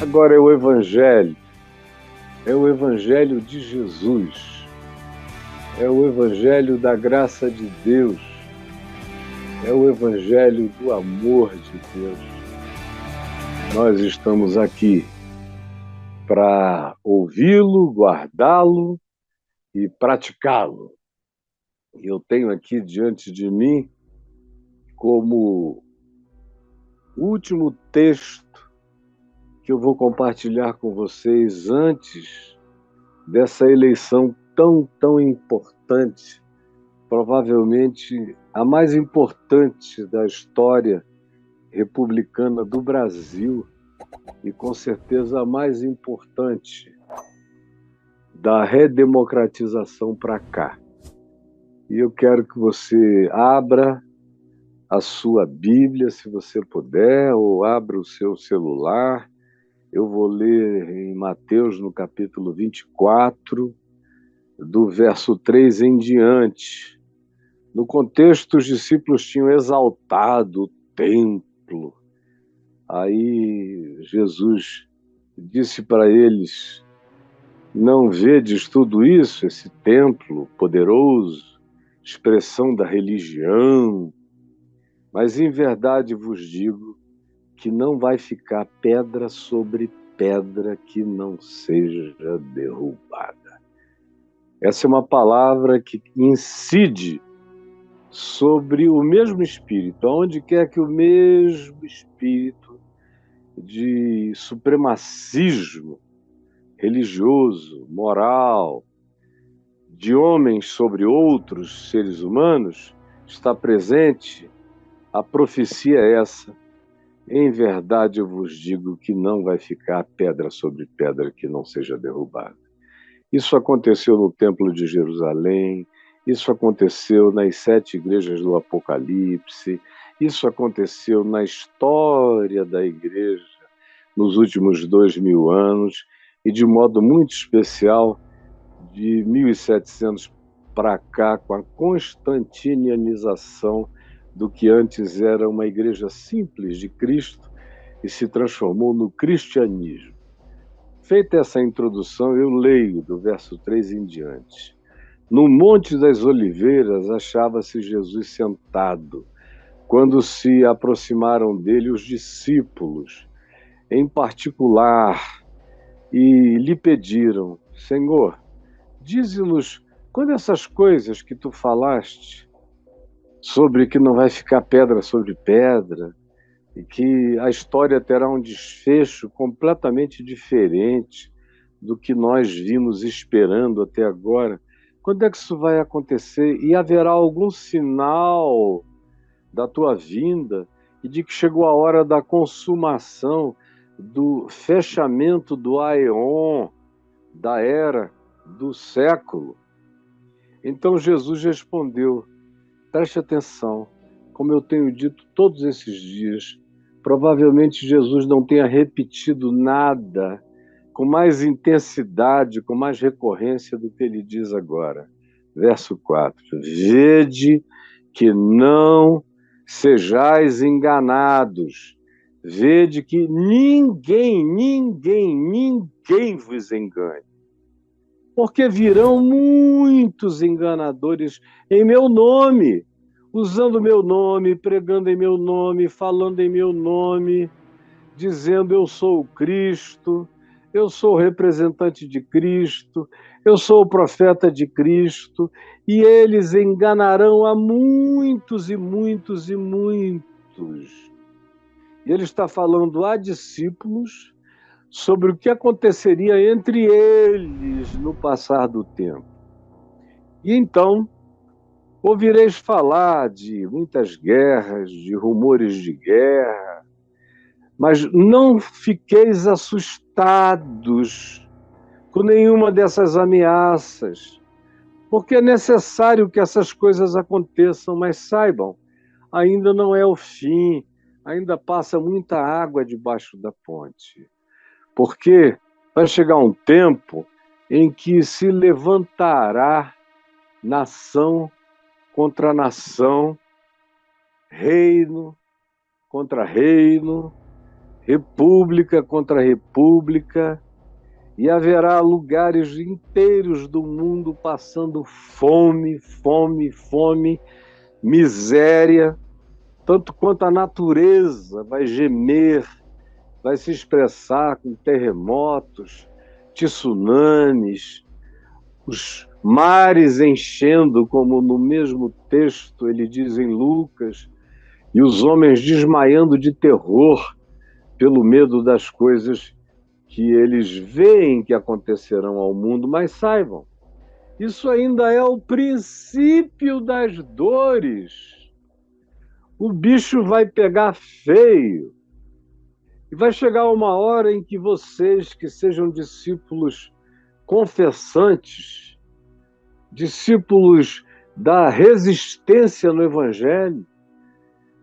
Agora é o Evangelho de Jesus, é o Evangelho da graça de Deus, é o Evangelho do amor de Deus. Nós estamos aqui para ouvi-lo, guardá-lo e praticá-lo. E eu tenho aqui diante de mim, como último texto que eu vou compartilhar com vocês antes dessa eleição tão importante, provavelmente a mais importante da história republicana do Brasil e com certeza a mais importante da redemocratização para cá. E eu quero que você abra a sua Bíblia, se você puder, ou abra o seu celular. Eu vou ler em Mateus, no capítulo 24, do verso 3 em diante. No contexto, os discípulos tinham exaltado o templo. Aí Jesus disse para eles: não vedes tudo isso, esse templo poderoso, expressão da religião? Mas em verdade vos digo que não vai ficar pedra sobre pedra que não seja derrubada. Essa é uma palavra que incide sobre o mesmo espírito, aonde quer que o mesmo espírito de supremacismo religioso, moral, de homens sobre outros seres humanos está presente, a profecia é essa: em verdade eu vos digo que não vai ficar pedra sobre pedra que não seja derrubada. Isso aconteceu no Templo de Jerusalém, isso aconteceu nas 7 igrejas do Apocalipse, isso aconteceu na história da igreja nos últimos 2000 anos e de modo muito especial de 1700 para cá, com a constantinianização do que antes era uma igreja simples de Cristo e se transformou no cristianismo. Feita essa introdução, eu leio do verso 3 em diante. No Monte das Oliveiras achava-se Jesus sentado, quando se aproximaram dele os discípulos, em particular, e lhe pediram: Senhor, dize-nos quando essas coisas que tu falaste, sobre que não vai ficar pedra sobre pedra, e que a história terá um desfecho completamente diferente do que nós vimos esperando até agora. Quando é que isso vai acontecer? E haverá algum sinal da tua vinda e de que chegou a hora da consumação, do fechamento do aeon, da era, do século? Então Jesus respondeu: preste atenção, como eu tenho dito todos esses dias, provavelmente Jesus não tenha repetido nada com mais intensidade, com mais recorrência do que ele diz agora. Verso 4: vede que não sejais enganados. Vede que ninguém vos engane. Porque virão muitos enganadores em meu nome, usando meu nome, pregando em meu nome, falando em meu nome, dizendo: eu sou o Cristo, eu sou o representante de Cristo, eu sou o profeta de Cristo, e eles enganarão a muitos e muitos e muitos. E ele está falando a discípulos sobre o que aconteceria entre eles no passar do tempo. E então ouvireis falar de muitas guerras, de rumores de guerra, mas não fiqueis assustados com nenhuma dessas ameaças, porque é necessário que essas coisas aconteçam, mas saibam, ainda não é o fim, ainda passa muita água debaixo da ponte. Porque vai chegar um tempo em que se levantará nação contra nação, reino contra reino, república contra república, e haverá lugares inteiros do mundo passando fome, fome, fome, miséria, tanto quanto a natureza vai gemer, vai se expressar com terremotos, tsunamis, os mares enchendo, como no mesmo texto ele diz em Lucas, e os homens desmaiando de terror pelo medo das coisas que eles veem que acontecerão ao mundo. Mas saibam, isso ainda é o princípio das dores. O bicho vai pegar feio. E vai chegar uma hora em que vocês, que sejam discípulos confessantes, discípulos da resistência no Evangelho,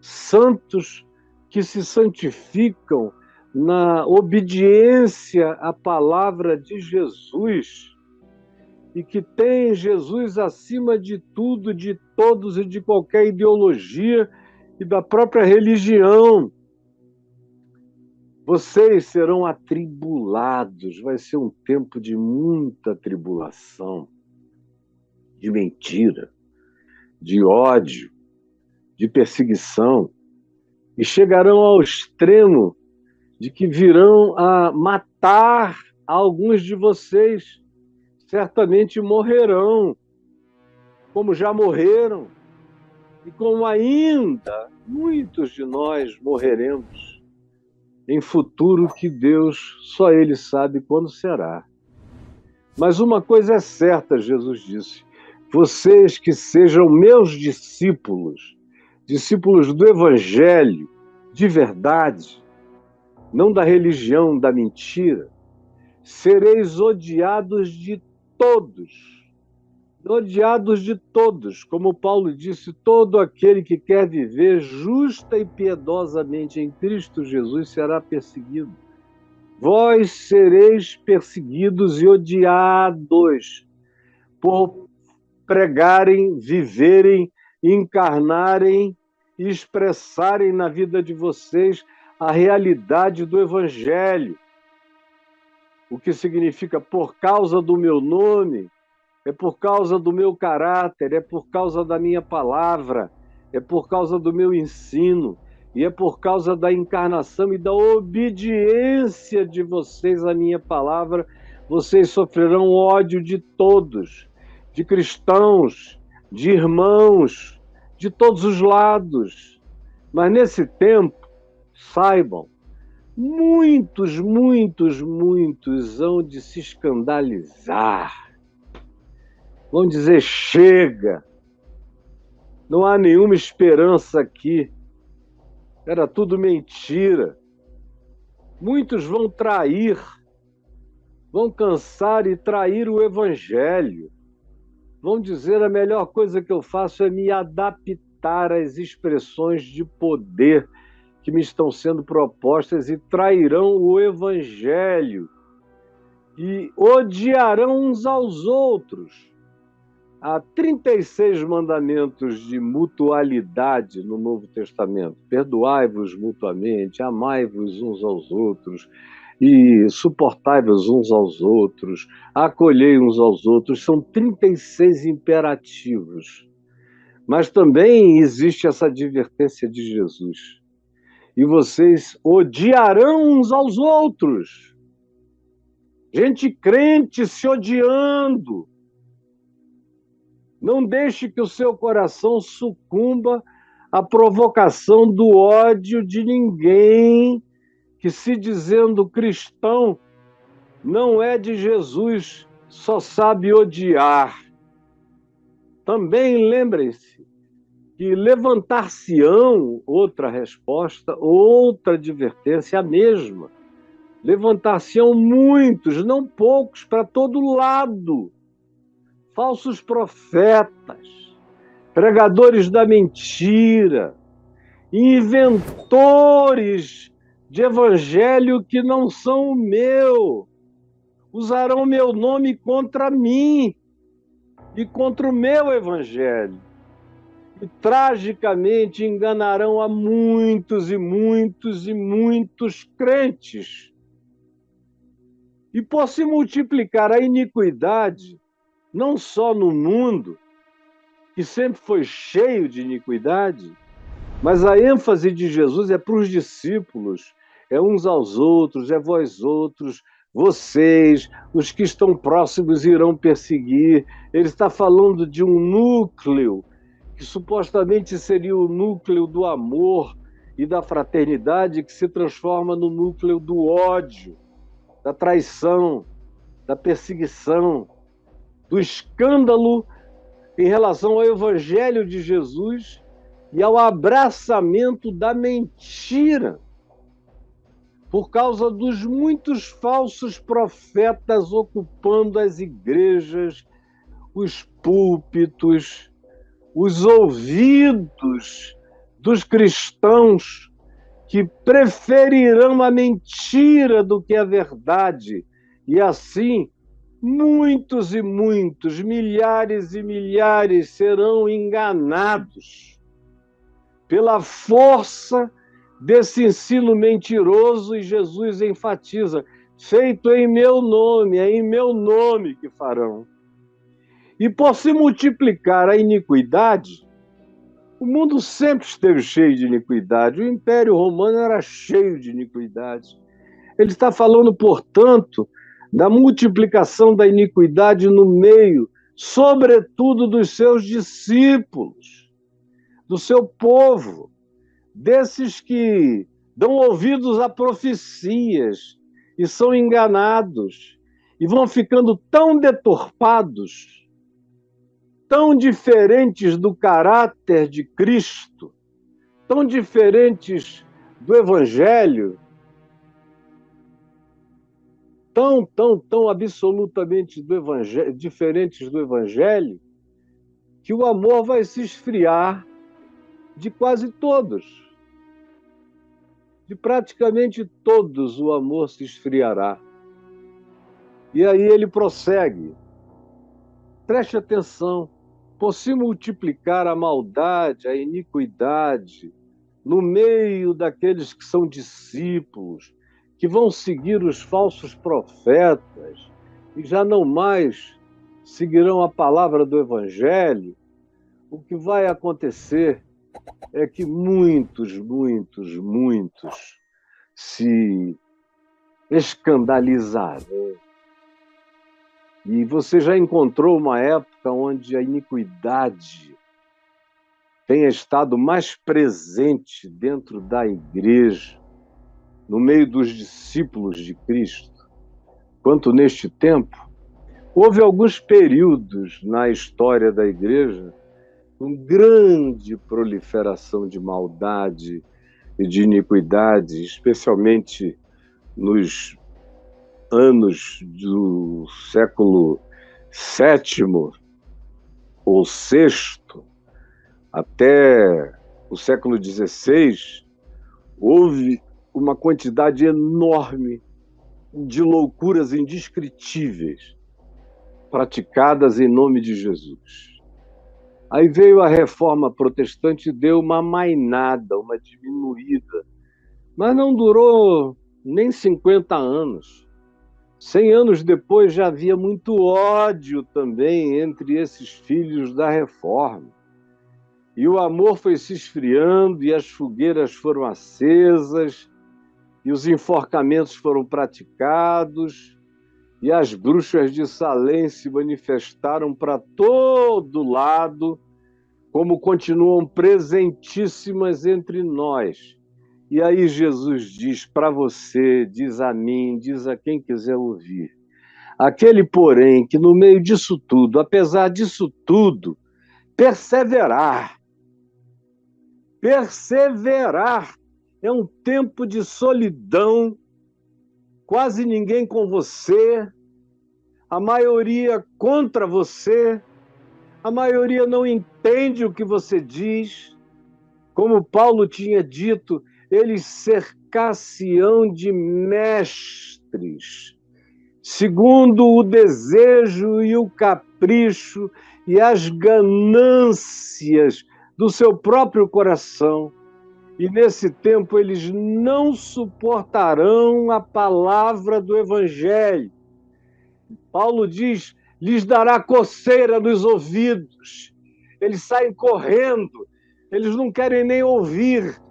santos que se santificam na obediência à palavra de Jesus e que têm Jesus acima de tudo, de todos e de qualquer ideologia e da própria religião. Vocês serão atribulados, vai ser um tempo de muita tribulação, de mentira, de ódio, de perseguição, e chegarão ao extremo de que virão a matar alguns de vocês. Certamente morrerão, como já morreram, e como ainda muitos de nós morreremos em futuro que Deus, só Ele sabe quando será. Mas uma coisa é certa, Jesus disse: vocês que sejam meus discípulos, discípulos do Evangelho, de verdade, não da religião, da mentira, sereis odiados de todos. Odiados de todos. Como Paulo disse, todo aquele que quer viver justa e piedosamente em Cristo Jesus será perseguido. Vós sereis perseguidos e odiados por pregarem, viverem, encarnarem e expressarem na vida de vocês a realidade do Evangelho. O que significa, por causa do meu nome, é por causa do meu caráter, é por causa da minha palavra, é por causa do meu ensino, e é por causa da encarnação e da obediência de vocês à minha palavra, vocês sofrerão ódio de todos, de cristãos, de irmãos, de todos os lados. Mas nesse tempo, saibam, muitos hão de se escandalizar. Vão dizer: chega, não há nenhuma esperança aqui, era tudo mentira. Muitos vão trair, vão cansar e trair o Evangelho. Vão dizer: a melhor coisa que eu faço é me adaptar às expressões de poder que me estão sendo propostas, e trairão o Evangelho e odiarão uns aos outros. Há 36 mandamentos de mutualidade no Novo Testamento. Perdoai-vos mutuamente, amai-vos uns aos outros e suportai-vos uns aos outros, acolhei uns aos outros. São 36 imperativos. Mas também existe essa advertência de Jesus: e vocês odiarão uns aos outros. Gente crente se odiando. Não deixe que o seu coração sucumba à provocação do ódio de ninguém que, se dizendo cristão, não é de Jesus, só sabe odiar. Também lembrem-se que levantar-se-ão, outra resposta, outra advertência, a mesma. Levantar-se-ão muitos, não poucos, para todo lado. Falsos profetas, pregadores da mentira, inventores de evangelho que não são o meu, usarão meu nome contra mim e contra o meu evangelho. e tragicamente enganarão a muitos e muitos e muitos crentes. E por se multiplicar a iniquidade, não só no mundo, que sempre foi cheio de iniquidade, mas a ênfase de Jesus é para os discípulos, é uns aos outros, é vós outros, vocês, os que estão próximos irão perseguir. Ele está falando de um núcleo que supostamente seria o núcleo do amor e da fraternidade, que se transforma no núcleo do ódio, da traição, da perseguição, do escândalo em relação ao Evangelho de Jesus e ao abraçamento da mentira, por causa dos muitos falsos profetas ocupando as igrejas, os púlpitos, os ouvidos dos cristãos que preferirão a mentira do que a verdade. E assim, muitos e muitos, milhares e milhares serão enganados pela força desse ensino mentiroso, e Jesus enfatiza: feito em meu nome, é em meu nome que farão. E por se multiplicar a iniquidade, o mundo sempre esteve cheio de iniquidade, o Império Romano era cheio de iniquidade. Ele está falando, portanto, da multiplicação da iniquidade no meio, sobretudo dos seus discípulos, do seu povo, desses que dão ouvidos a profecias e são enganados e vão ficando tão deturpados, tão diferentes do caráter de Cristo, tão diferentes do Evangelho, tão absolutamente diferentes do Evangelho, que o amor vai se esfriar de quase todos. De praticamente todos o amor se esfriará. E aí ele prossegue. Preste atenção. Por se multiplicar a maldade, a iniquidade, no meio daqueles que são discípulos, que vão seguir os falsos profetas e já não mais seguirão a palavra do Evangelho, o que vai acontecer é que muitos se escandalizarão. E você já encontrou uma época onde a iniquidade tenha estado mais presente dentro da igreja, no meio dos discípulos de Cristo, quanto neste tempo? Houve alguns períodos na história da igreja com grande proliferação de maldade e de iniquidade, especialmente nos anos do século VII ou VI até o século XVI, houve uma quantidade enorme de loucuras indescritíveis praticadas em nome de Jesus. Aí veio a Reforma Protestante e deu uma amainada, uma diminuída, mas não durou nem 50 anos. 100 anos depois já havia muito ódio também entre esses filhos da Reforma. E o amor foi se esfriando, e as fogueiras foram acesas, e os enforcamentos foram praticados, e as bruxas de Salém se manifestaram para todo lado, como continuam presentíssimas entre nós. E aí Jesus diz para você, diz a mim, diz a quem quiser ouvir: aquele, porém, que no meio disso tudo, apesar disso tudo, perseverar é um tempo de solidão, quase ninguém com você, a maioria contra você, a maioria não entende o que você diz. Como Paulo tinha dito, eles cercar-se-ão de mestres, segundo o desejo e o capricho e as ganâncias do seu próprio coração. E nesse tempo eles não suportarão a palavra do Evangelho. Paulo diz, lhes dará coceira nos ouvidos. Eles saem correndo, eles não querem nem ouvir.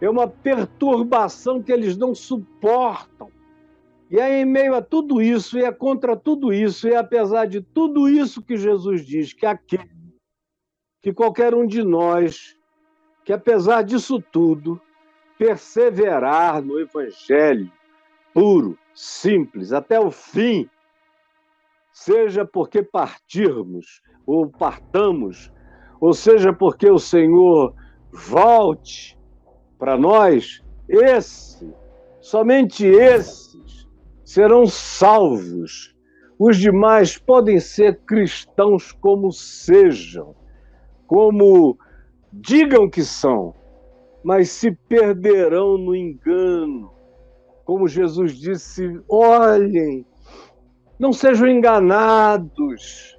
É uma perturbação que eles não suportam. E é em meio a tudo isso, e é contra tudo isso, e apesar de tudo isso que Jesus diz, que qualquer um de nós, que apesar disso tudo, perseverar no Evangelho puro, simples, até o fim, seja porque partirmos ou partamos, ou seja porque o Senhor volte para nós, somente esses serão salvos. Os demais podem ser cristãos como sejam, como digam que são, mas se perderão no engano. Como Jesus disse, olhem, não sejam enganados.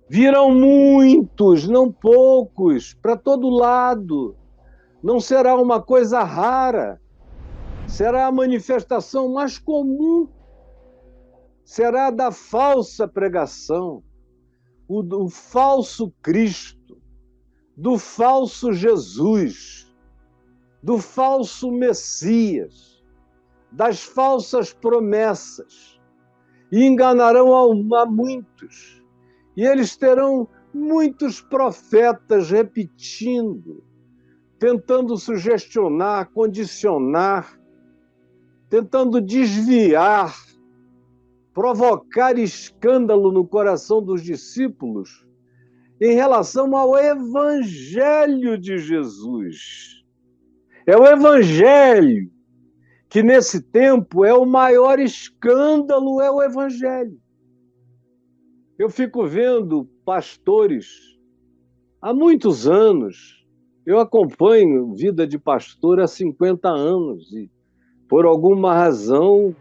Virão muitos, não poucos, para todo lado. Não será uma coisa rara. Será a manifestação mais comum. Será da falsa pregação, o falso Cristo, do falso Jesus, do falso Messias, das falsas promessas. E enganarão a muitos. E eles terão muitos profetas repetindo, tentando sugestionar, condicionar, tentando desviar, provocar escândalo no coração dos discípulos em relação ao Evangelho de Jesus. É o Evangelho que, nesse tempo, é o maior escândalo, é o Evangelho. Eu fico vendo pastores há muitos anos. Eu acompanho vida de pastor há 50 anos e, por alguma razão,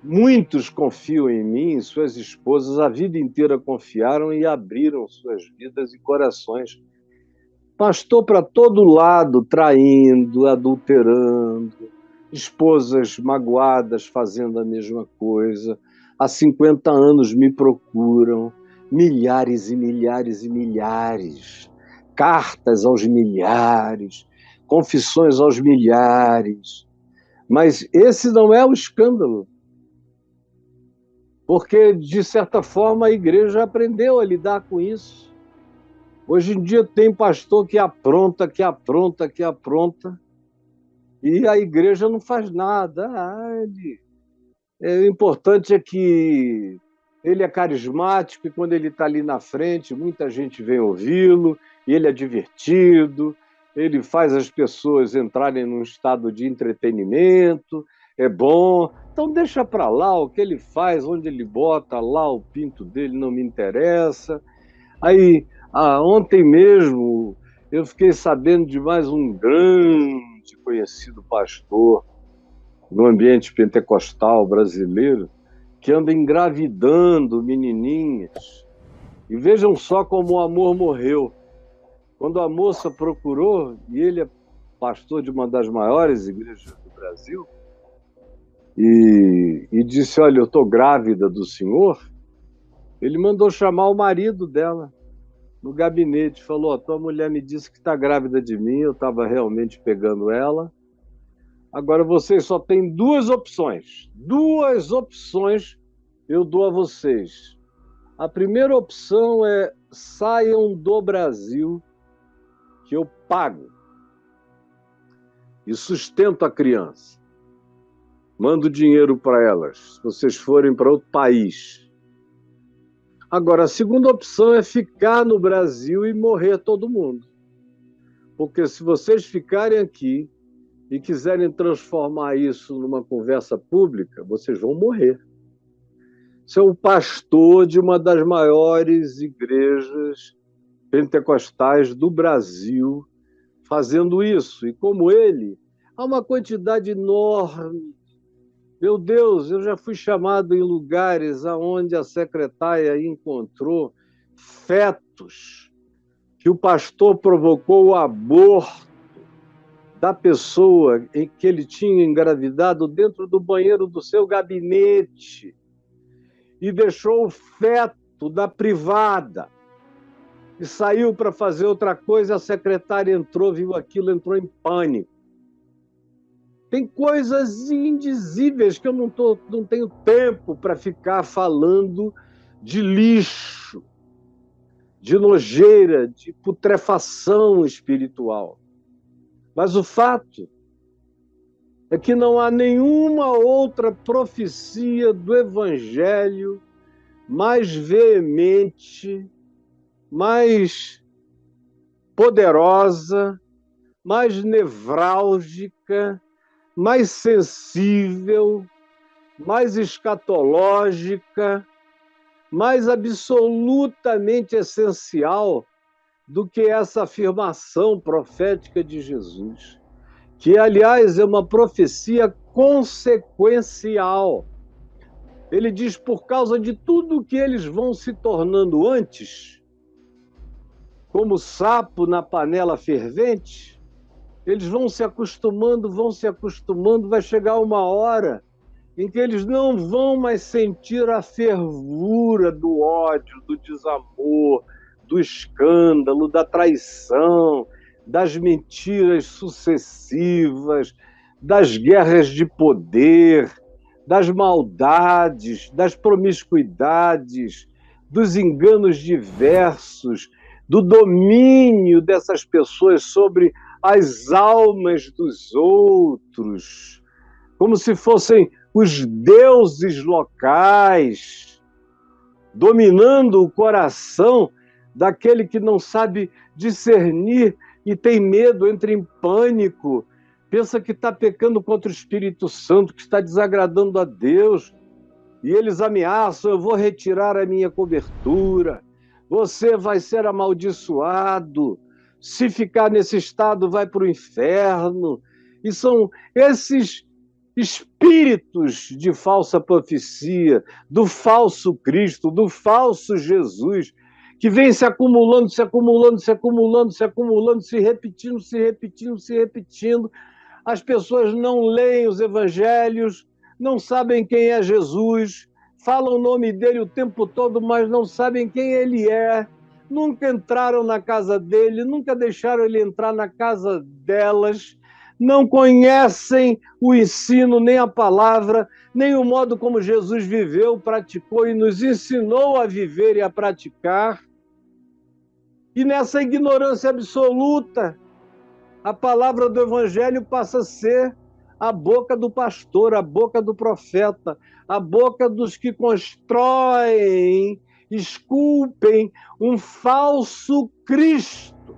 muitos confiam em mim, suas esposas a vida inteira confiaram e abriram suas vidas e corações. Pastor para todo lado, traindo, adulterando, esposas magoadas fazendo a mesma coisa. Há 50 anos me procuram, milhares e milhares e milhares, cartas aos milhares, confissões aos milhares. Mas esse não é o escândalo. Porque, de certa forma, a igreja aprendeu a lidar com isso. Hoje em dia tem pastor que apronta, e a igreja não faz nada. O importante é que ele é carismático e quando ele está ali na frente, muita gente vem ouvi-lo, e ele é divertido, ele faz as pessoas entrarem num estado de entretenimento, é bom. Então deixa para lá o que ele faz, onde ele bota lá o pinto dele, não me interessa. Aí, ontem mesmo, eu fiquei sabendo de mais um grande conhecido pastor no ambiente pentecostal brasileiro que anda engravidando menininhas. E vejam só como o amor morreu. Quando a moça procurou, e ele é pastor de uma das maiores igrejas do Brasil, e disse, olha, eu estou grávida do senhor, ele mandou chamar o marido dela no gabinete, falou, a tua mulher me disse que está grávida de mim, eu estava realmente pegando ela, agora vocês só têm duas opções eu dou a vocês. A primeira opção é saiam do Brasil, que eu pago e sustento a criança. Mando dinheiro para elas, se vocês forem para outro país. Agora, a segunda opção é ficar no Brasil e morrer todo mundo. Porque se vocês ficarem aqui e quiserem transformar isso numa conversa pública, vocês vão morrer. Você é o pastor de uma das maiores igrejas pentecostais do Brasil fazendo isso. E como ele, há uma quantidade enorme. Meu Deus, eu já fui chamado em lugares onde a secretária encontrou fetos que o pastor provocou o aborto da pessoa em que ele tinha engravidado dentro do banheiro do seu gabinete e deixou o feto na privada e saiu para fazer outra coisa, a secretária entrou, viu aquilo, entrou em pânico. Tem coisas indizíveis que eu não tenho tempo para ficar falando de lixo, de nojeira, de putrefação espiritual. Mas o fato é que não há nenhuma outra profecia do Evangelho mais veemente, mais poderosa, mais nevrálgica, mais sensível, mais escatológica, mais absolutamente essencial do que essa afirmação profética de Jesus, que, aliás, é uma profecia consequencial. Ele diz, por causa de tudo que eles vão se tornando antes, como sapo na panela fervente, eles vão se acostumando, vai chegar uma hora em que eles não vão mais sentir a fervura do ódio, do desamor, do escândalo, da traição, das mentiras sucessivas, das guerras de poder, das maldades, das promiscuidades, dos enganos diversos, do domínio dessas pessoas sobre as almas dos outros, como se fossem os deuses locais, dominando o coração daquele que não sabe discernir e tem medo, entra em pânico, pensa que está pecando contra o Espírito Santo, que está desagradando a Deus, e eles ameaçam, eu vou retirar a minha cobertura, você vai ser amaldiçoado, se ficar nesse estado vai para o inferno. E são esses espíritos de falsa profecia, do falso Cristo, do falso Jesus, que vem se acumulando, se repetindo. As pessoas não leem os evangelhos, não sabem quem é Jesus, falam o nome dele o tempo todo, mas não sabem quem ele é, nunca entraram na casa dele, nunca deixaram ele entrar na casa delas, não conhecem o ensino, nem a palavra, nem o modo como Jesus viveu, praticou e nos ensinou a viver e a praticar. E nessa ignorância absoluta, a palavra do Evangelho passa a ser a boca do pastor, a boca do profeta, a boca dos que constroem, esculpem um falso Cristo,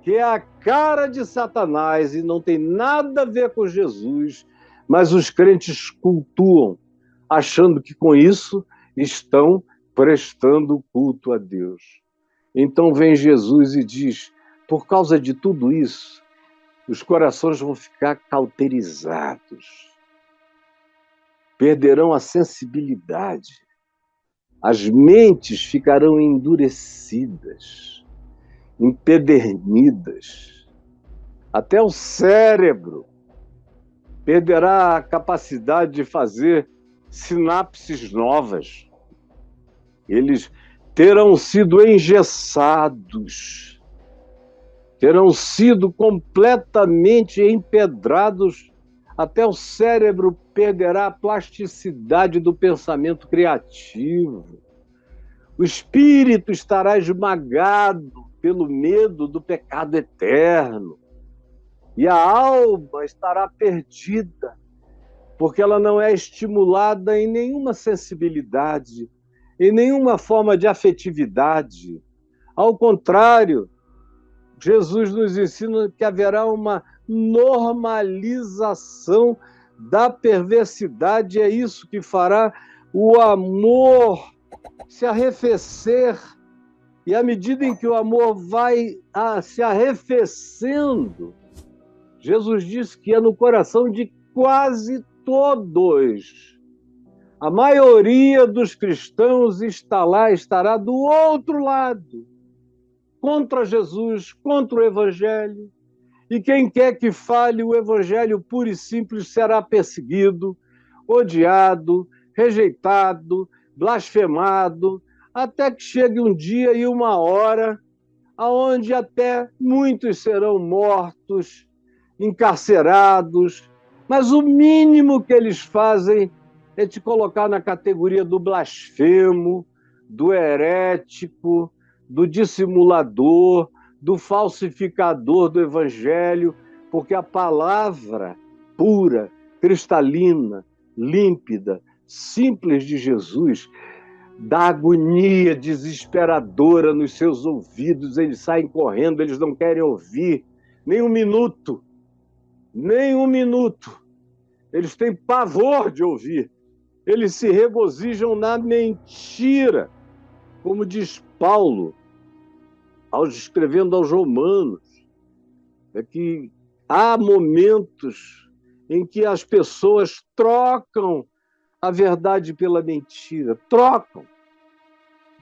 que é a cara de Satanás e não tem nada a ver com Jesus, mas os crentes cultuam, achando que com isso estão prestando culto a Deus. Então vem Jesus e diz, por causa de tudo isso, os corações vão ficar cauterizados, perderão a sensibilidade, as mentes ficarão endurecidas, empedernidas, até o cérebro perderá a capacidade de fazer sinapses novas. Eles terão sido engessados, terão sido completamente empedrados, até o cérebro perderá a plasticidade do pensamento criativo. O espírito estará esmagado pelo medo do pecado eterno. E a alma estará perdida, porque ela não é estimulada em nenhuma sensibilidade, em nenhuma forma de afetividade. Ao contrário, Jesus nos ensina que haverá uma normalização da perversidade, é isso que fará o amor se arrefecer. E à medida em que o amor vai se arrefecendo, Jesus disse que é no coração de quase todos. A maioria dos cristãos estará do outro lado, contra Jesus, contra o Evangelho. E quem quer que fale o Evangelho puro e simples será perseguido, odiado, rejeitado, blasfemado, até que chegue um dia e uma hora aonde até muitos serão mortos, encarcerados, mas o mínimo que eles fazem é te colocar na categoria do blasfemo, do herético, do dissimulador, do falsificador do Evangelho, porque a palavra pura, cristalina, límpida, simples de Jesus dá agonia desesperadora nos seus ouvidos, eles saem correndo, eles não querem ouvir nem um minuto, nem um minuto. Eles têm pavor de ouvir, eles se regozijam na mentira, como diz Paulo, escrevendo aos Romanos, é que há momentos em que as pessoas trocam a verdade pela mentira, trocam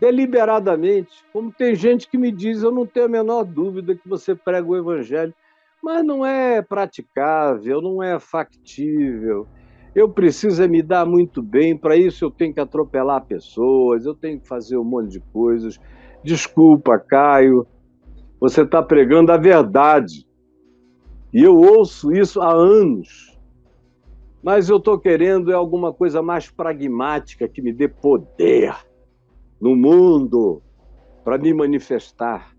deliberadamente, como tem gente que me diz, eu não tenho a menor dúvida que você prega o Evangelho, mas não é praticável, não é factível, eu preciso me dar muito bem, para isso eu tenho que atropelar pessoas, eu tenho que fazer um monte de coisas. Desculpa, Caio, você está pregando a verdade, e eu ouço isso há anos, mas eu estou querendo alguma coisa mais pragmática, que me dê poder no mundo para me manifestar.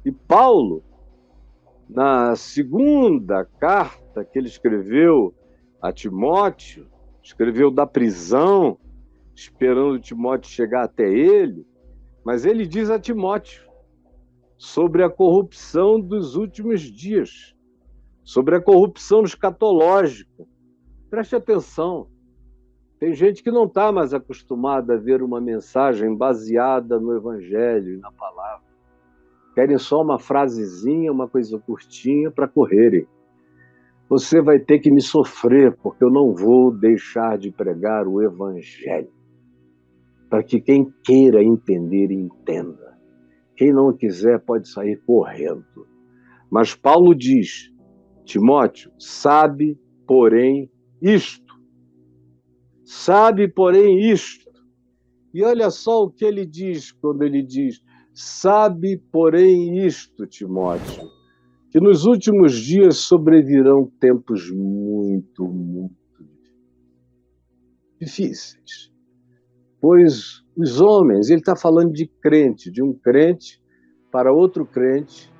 E Paulo, na segunda carta que ele escreveu a Timóteo, escreveu da prisão, esperando Timóteo chegar até ele, mas ele diz a Timóteo sobre a corrupção dos últimos dias, sobre a corrupção escatológica. Preste atenção, tem gente que não está mais acostumada a ver uma mensagem baseada no Evangelho e na palavra. Querem só uma frasezinha, uma coisa curtinha para correrem. Você vai ter que me sofrer, porque eu não vou deixar de pregar o Evangelho. Para que quem queira entender, entenda. Quem não quiser pode sair correndo. Mas Paulo diz, Timóteo, sabe, porém, isto. Sabe, porém, isto. E olha só o que ele diz quando ele diz, sabe, porém, isto, Timóteo, que nos últimos dias sobrevirão tempos muito, muito difíceis. Pois os homens, ele está falando de crente, de um crente para outro crente,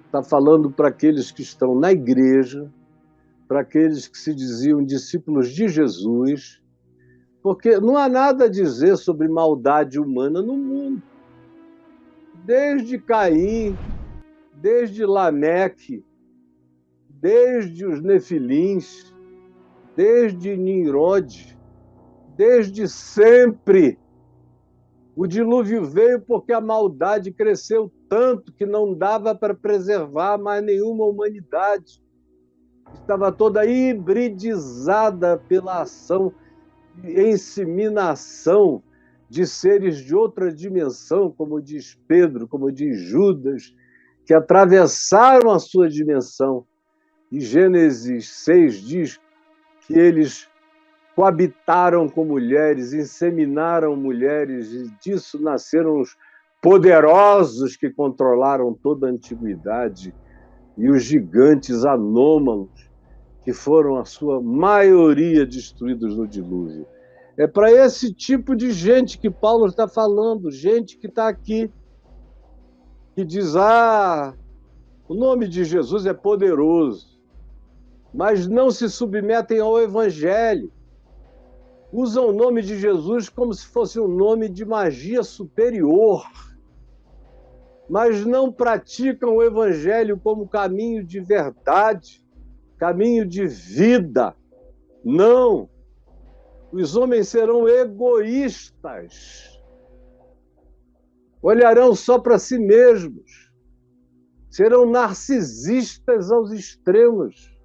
está falando para aqueles que estão na igreja, para aqueles que se diziam discípulos de Jesus, porque não há nada a dizer sobre maldade humana no mundo. Desde Caim, desde Lameque, desde os Nefilins, desde Nimrod, desde sempre. O dilúvio veio porque a maldade cresceu tanto que não dava para preservar mais nenhuma humanidade. Estava toda hibridizada pela ação inseminação de seres de outra dimensão, como diz Pedro, como diz Judas, que atravessaram a sua dimensão. E Gênesis 6 diz que eles coabitaram com mulheres, inseminaram mulheres, e disso nasceram os poderosos que controlaram toda a antiguidade e os gigantes anômalos, que foram, a sua maioria, destruídos no dilúvio. É para esse tipo de gente que Paulo está falando, gente que está aqui, que diz, o nome de Jesus é poderoso, mas não se submetem ao Evangelho. Usam o nome de Jesus como se fosse um nome de magia superior, mas não praticam o Evangelho como caminho de verdade, caminho de vida. Não. Os homens serão egoístas. Olharão só para si mesmos. Serão narcisistas aos extremos.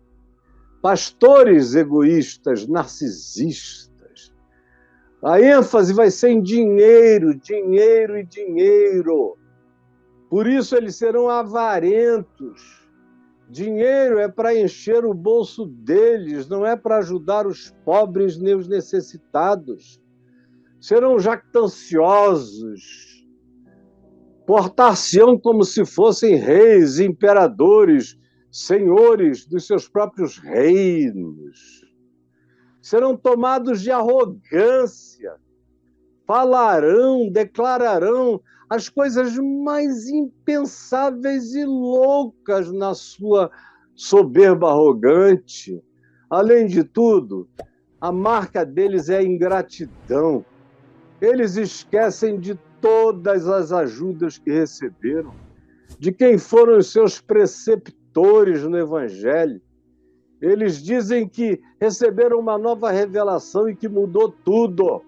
Pastores egoístas, narcisistas. A ênfase vai ser em dinheiro, dinheiro e dinheiro. Por isso eles serão avarentos. Dinheiro é para encher o bolso deles, não é para ajudar os pobres nem os necessitados. Serão jactanciosos, portar-se-ão como se fossem reis, imperadores, senhores dos seus próprios reinos. Serão tomados de arrogância, falarão, declararão as coisas mais impensáveis e loucas na sua soberba arrogante. Além de tudo, a marca deles é a ingratidão. Eles esquecem de todas as ajudas que receberam, de quem foram os seus preceptores no Evangelho. Eles dizem que receberam uma nova revelação e que mudou tudo.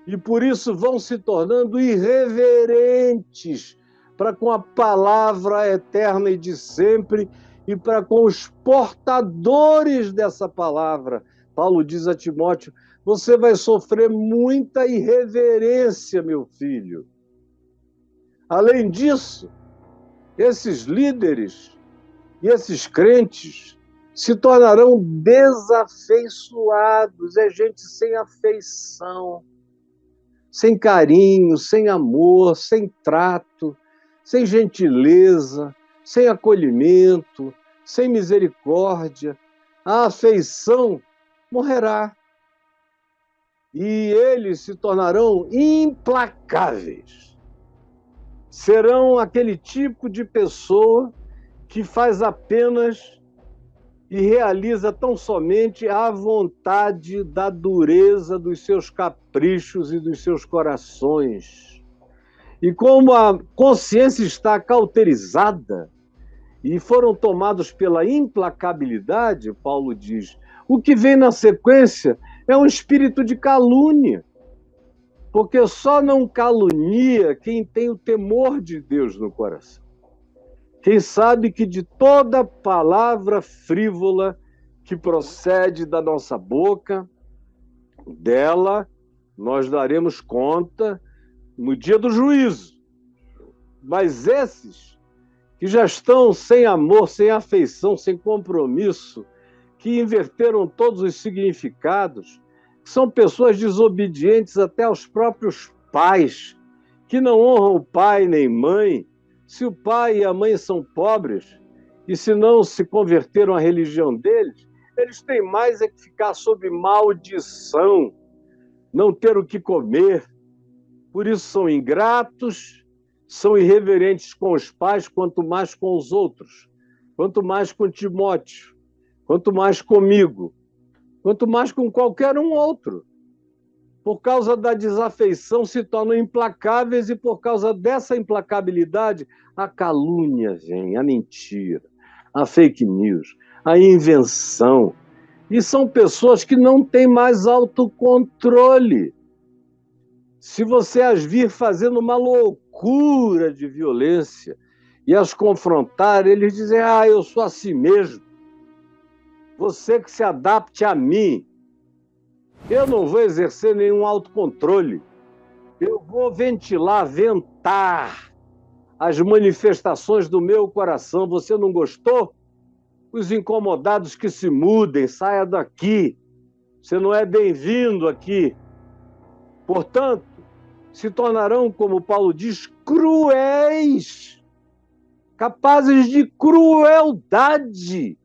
E por isso vão se tornando irreverentes para com a palavra eterna e de sempre e para com os portadores dessa palavra. Paulo diz a Timóteo: você vai sofrer muita irreverência, meu filho. Além disso, esses líderes e esses crentes se tornarão desafeiçoados, é gente sem afeição, sem carinho, sem amor, sem trato, sem gentileza, sem acolhimento, sem misericórdia. A afeição morrerá. E eles se tornarão implacáveis. Serão aquele tipo de pessoa que faz apenas e realiza tão somente a vontade da dureza dos seus caprichos e dos seus corações. E como a consciência está cauterizada e foram tomados pela implacabilidade, Paulo diz, o que vem na sequência é um espírito de calúnia, porque só não calunia quem tem o temor de Deus no coração. Quem sabe que de toda palavra frívola que procede da nossa boca, dela nós daremos conta no dia do juízo. Mas esses que já estão sem amor, sem afeição, sem compromisso, que inverteram todos os significados, são pessoas desobedientes até aos próprios pais, que não honram o pai nem mãe. Se o pai e a mãe são pobres e se não se converteram à religião deles, eles têm mais é que ficar sob maldição, não ter o que comer. Por isso são ingratos, são irreverentes com os pais, quanto mais com os outros, quanto mais com Timóteo, quanto mais comigo, quanto mais com qualquer um outro. Por causa da desafeição, se tornam implacáveis e por causa dessa implacabilidade, a calúnia vem, a mentira, a fake news, a invenção. E são pessoas que não têm mais autocontrole. Se você as vir fazendo uma loucura de violência e as confrontar, eles dizem, eu sou assim mesmo. Você que se adapte a mim. Eu não vou exercer nenhum autocontrole. Eu vou ventilar, ventar as manifestações do meu coração. Você não gostou? Os incomodados que se mudem, saia daqui. Você não é bem-vindo aqui. Portanto, se tornarão, como Paulo diz, cruéis, capazes de crueldade.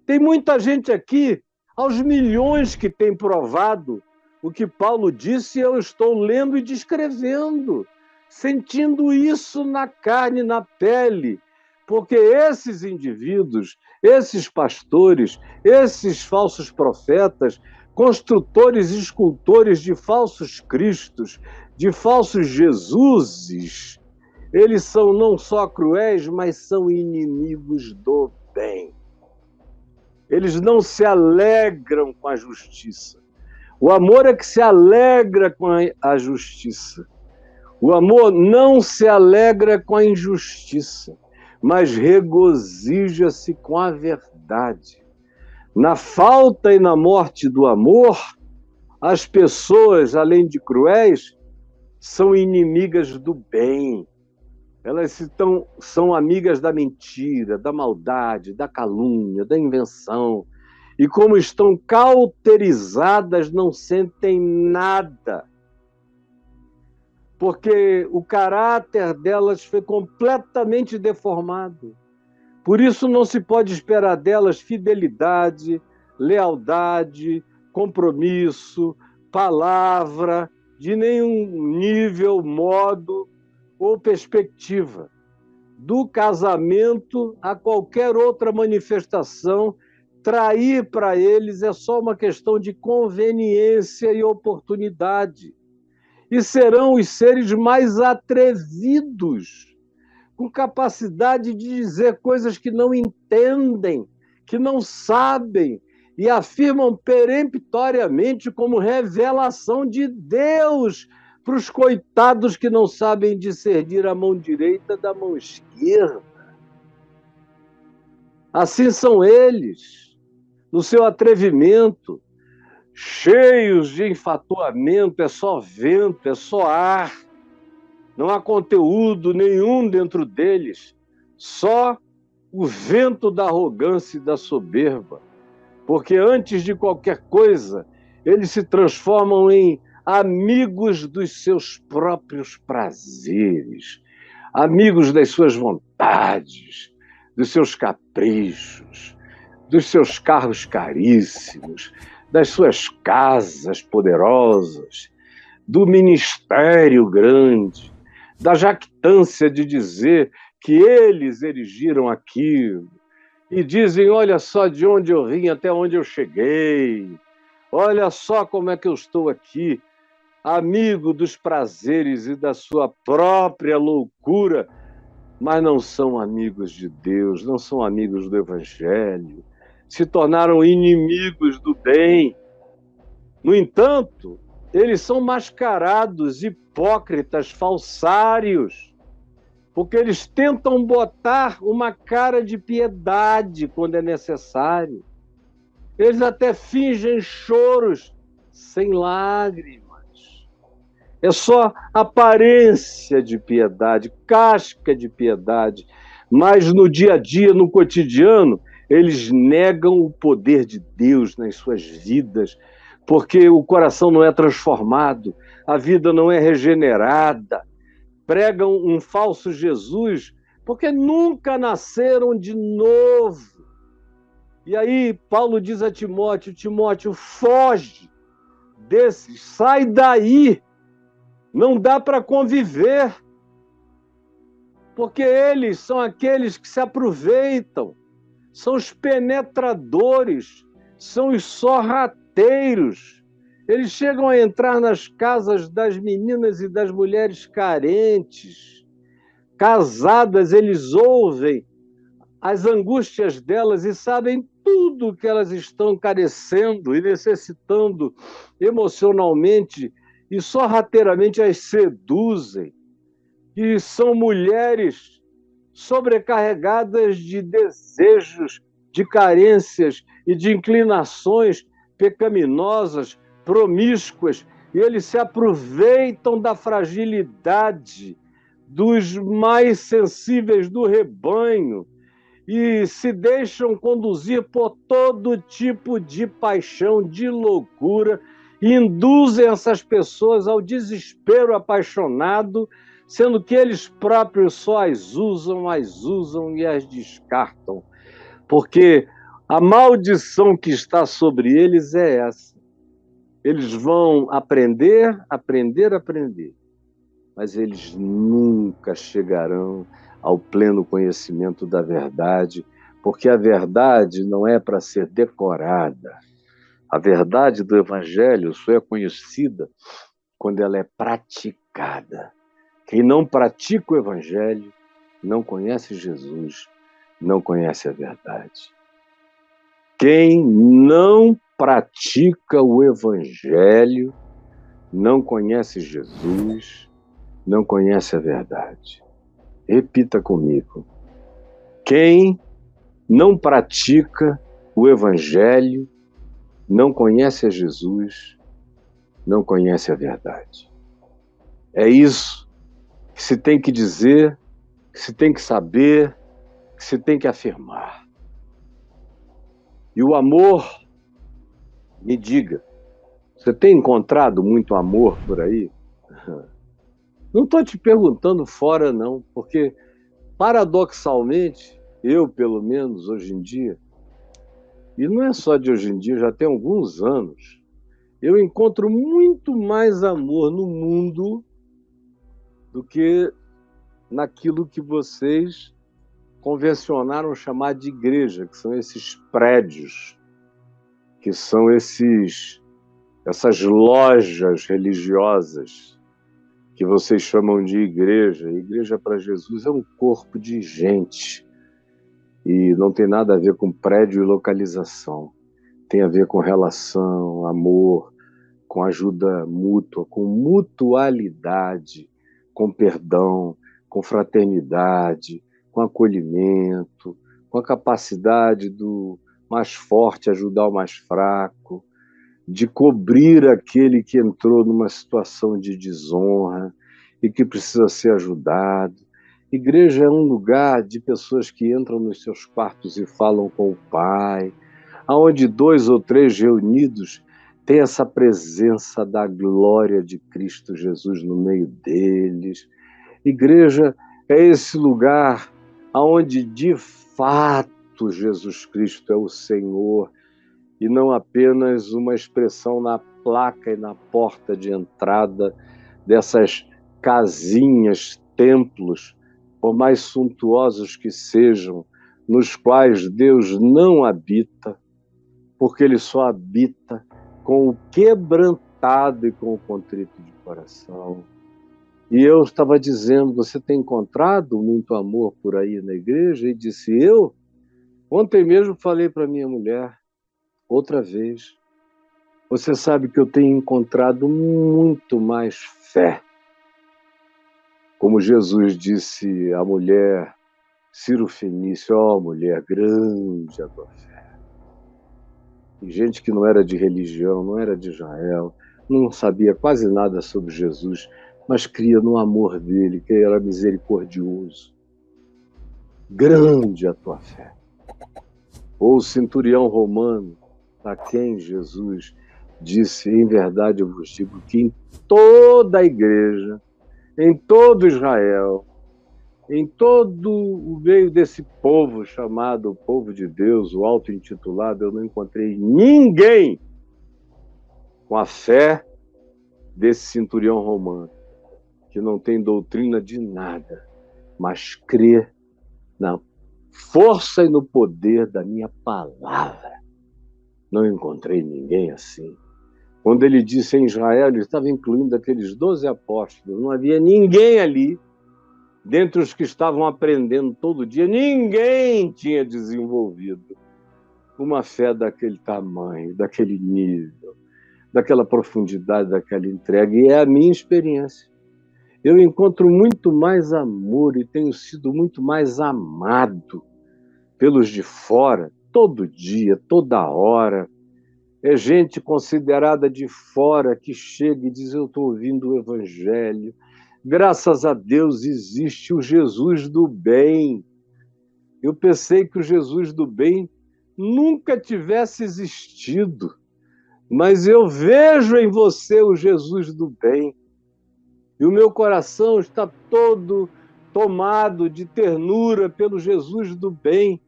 Tem muita gente aqui, aos milhões que tem provado o que Paulo disse, eu estou lendo e descrevendo, sentindo isso na carne, na pele, porque esses indivíduos, esses pastores, esses falsos profetas, construtores e escultores de falsos cristos, de falsos Jesuses, eles são não só cruéis, mas são inimigos do bem. Eles não se alegram com a justiça. O amor é que se alegra com a justiça. O amor não se alegra com a injustiça, mas regozija-se com a verdade. Na falta e na morte do amor, as pessoas, além de cruéis, são inimigas do bem. São amigas da mentira, da maldade, da calúnia, da invenção. E como estão cauterizadas, não sentem nada. Porque o caráter delas foi completamente deformado. Por isso não se pode esperar delas fidelidade, lealdade, compromisso, palavra, de nenhum nível, modo ou perspectiva. Do casamento a qualquer outra manifestação, trair para eles é só uma questão de conveniência e oportunidade. E serão os seres mais atrevidos, com capacidade de dizer coisas que não entendem, que não sabem, e afirmam peremptoriamente como revelação de Deus para os coitados que não sabem discernir a mão direita da mão esquerda. Assim são eles, no seu atrevimento, cheios de enfatuamento, é só vento, é só ar. Não há conteúdo nenhum dentro deles, só o vento da arrogância e da soberba. Porque antes de qualquer coisa, eles se transformam em amigos dos seus próprios prazeres, amigos das suas vontades, dos seus caprichos, dos seus carros caríssimos, das suas casas poderosas, do ministério grande, da jactância de dizer que eles erigiram aquilo, e dizem, olha só de onde eu vim até onde eu cheguei, olha só como é que eu estou aqui, amigo dos prazeres e da sua própria loucura, mas não são amigos de Deus, não são amigos do Evangelho, se tornaram inimigos do bem. No entanto, eles são mascarados, hipócritas, falsários, porque eles tentam botar uma cara de piedade quando é necessário. Eles até fingem choros sem lágrimas. É só aparência de piedade, casca de piedade, mas no dia a dia, no cotidiano, eles negam o poder de Deus nas suas vidas, porque o coração não é transformado, a vida não é regenerada. Pregam um falso Jesus, porque nunca nasceram de novo. E aí Paulo diz a Timóteo, Timóteo, foge desses, sai daí, não dá para conviver, porque eles são aqueles que se aproveitam, são os penetradores, são os sorrateiros. Eles chegam a entrar nas casas das meninas e das mulheres carentes, casadas, eles ouvem as angústias delas e sabem tudo que elas estão carecendo e necessitando emocionalmente, e sorrateiramente as seduzem. E são mulheres sobrecarregadas de desejos, de carências e de inclinações pecaminosas, promíscuas, e eles se aproveitam da fragilidade dos mais sensíveis do rebanho e se deixam conduzir por todo tipo de paixão, de loucura, e induzem essas pessoas ao desespero apaixonado, sendo que eles próprios só as usam e as descartam. Porque a maldição que está sobre eles é essa. Eles vão aprender, mas eles nunca chegarão ao pleno conhecimento da verdade, porque a verdade não é para ser decorada. A verdade do Evangelho só é conhecida quando ela é praticada. Quem não pratica o Evangelho não conhece Jesus, não conhece a verdade. Quem não pratica o Evangelho não conhece Jesus, não conhece a verdade. Repita comigo. Quem não pratica o Evangelho não conhece a Jesus, não conhece a verdade. É isso que se tem que dizer que se tem que saber, que se tem que afirmar. E o amor, me diga, você tem encontrado muito amor por aí? Não estou te perguntando fora, não, porque, paradoxalmente, eu, pelo menos, hoje em dia, e não é só de hoje em dia, já tem alguns anos, eu encontro muito mais amor no mundo do que naquilo que vocês convencionaram chamar de igreja, que são esses prédios, que são essas lojas religiosas que vocês chamam de igreja. Igreja para Jesus é um corpo de gente e não tem nada a ver com prédio e localização. Tem a ver com relação, amor, com ajuda mútua, com mutualidade, com perdão, com fraternidade, com acolhimento, com a capacidade do mais forte ajudar o mais fraco, de cobrir aquele que entrou numa situação de desonra e que precisa ser ajudado. Igreja é um lugar de pessoas que entram nos seus quartos e falam com o Pai, aonde 2 ou 3 reunidos têm essa presença da glória de Cristo Jesus no meio deles. Igreja é esse lugar aonde de fato Jesus Cristo é o Senhor e não apenas uma expressão na placa e na porta de entrada dessas casinhas, templos, por mais suntuosos que sejam, nos quais Deus não habita, porque Ele só habita com o quebrantado e com o contrito de coração. E eu estava dizendo, você tem encontrado muito amor por aí na igreja? E disse, eu? Ontem mesmo falei para minha mulher, outra vez, você sabe que eu tenho encontrado muito mais fé. Como Jesus disse à mulher, Ciro Fenício, ó mulher, grande a tua fé. E gente que não era de religião, não era de Israel, não sabia quase nada sobre Jesus, mas cria no amor dele, que era misericordioso. Grande a tua fé. Ou o centurião romano, a quem Jesus disse, em verdade eu vos digo, que em toda a igreja, em todo Israel, em todo o meio desse povo chamado povo de Deus, o auto-intitulado, eu não encontrei ninguém com a fé desse centurião romano, que não tem doutrina de nada, mas crê na força e no poder da minha palavra. Não encontrei ninguém assim. Quando ele disse em Israel, ele estava incluindo aqueles 12 apóstolos, não havia ninguém ali, dentre os que estavam aprendendo todo dia, ninguém tinha desenvolvido uma fé daquele tamanho, daquele nível, daquela profundidade, daquela entrega. E é a minha experiência. Eu encontro muito mais amor e tenho sido muito mais amado pelos de fora, todo dia, toda hora. É gente considerada de fora que chega e diz, eu estou ouvindo o Evangelho. Graças a Deus existe o Jesus do bem. Eu pensei que o Jesus do bem nunca tivesse existido, mas eu vejo em você o Jesus do bem. E o meu coração está todo tomado de ternura pelo Jesus do bem,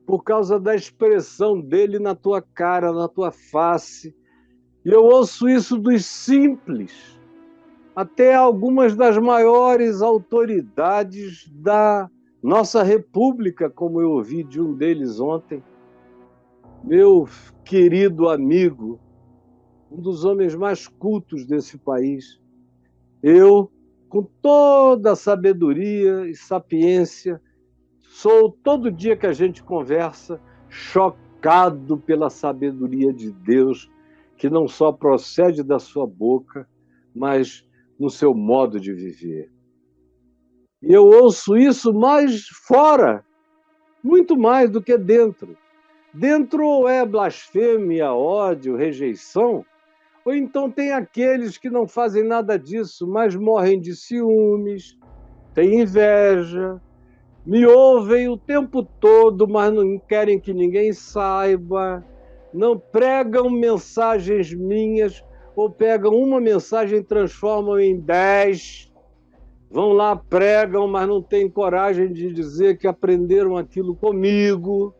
por causa da expressão dele na tua cara, na tua face. E eu ouço isso dos simples, até algumas das maiores autoridades da nossa república, como eu ouvi de um deles ontem. Meu querido amigo, um dos homens mais cultos desse país, eu, com toda a sabedoria e sapiência, sou, todo dia que a gente conversa, chocado pela sabedoria de Deus, que não só procede da sua boca, mas no seu modo de viver. E eu ouço isso mais fora, muito mais do que dentro. Dentro é blasfêmia, ódio, rejeição, ou então tem aqueles que não fazem nada disso, mas morrem de ciúmes, têm inveja, Me ouvem o tempo todo, mas não querem que ninguém saiba. Não pregam mensagens minhas, ou pegam uma mensagem e transformam em 10. Vão lá, pregam, mas não têm coragem de dizer que aprenderam aquilo comigo.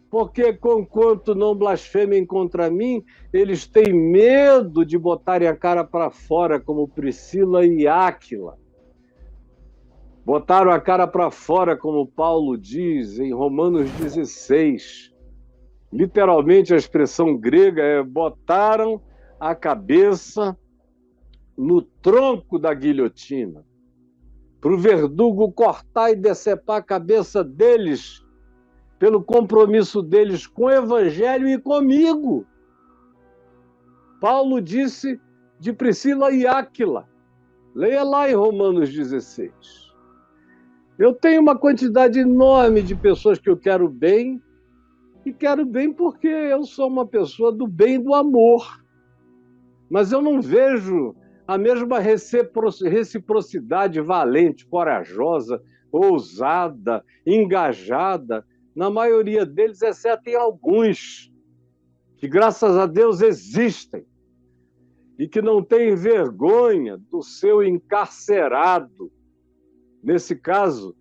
Porque, conquanto não blasfemem contra mim, eles têm medo de botarem a cara para fora, como Priscila e Áquila. Botaram a cara para fora, como Paulo diz em Romanos 16. Literalmente, a expressão grega é botaram a cabeça no tronco da guilhotina, para o verdugo cortar e decepar a cabeça deles, pelo compromisso deles com o Evangelho e comigo. Paulo disse de Priscila e Áquila. Leia lá em Romanos 16. Eu tenho uma quantidade enorme de pessoas que eu quero bem, e quero bem porque eu sou uma pessoa do bem e do amor. Mas eu não vejo a mesma reciprocidade valente, corajosa, ousada, engajada, na maioria deles, exceto em alguns, que graças a Deus existem, e que não têm vergonha do seu encarcerado. Nesse caso,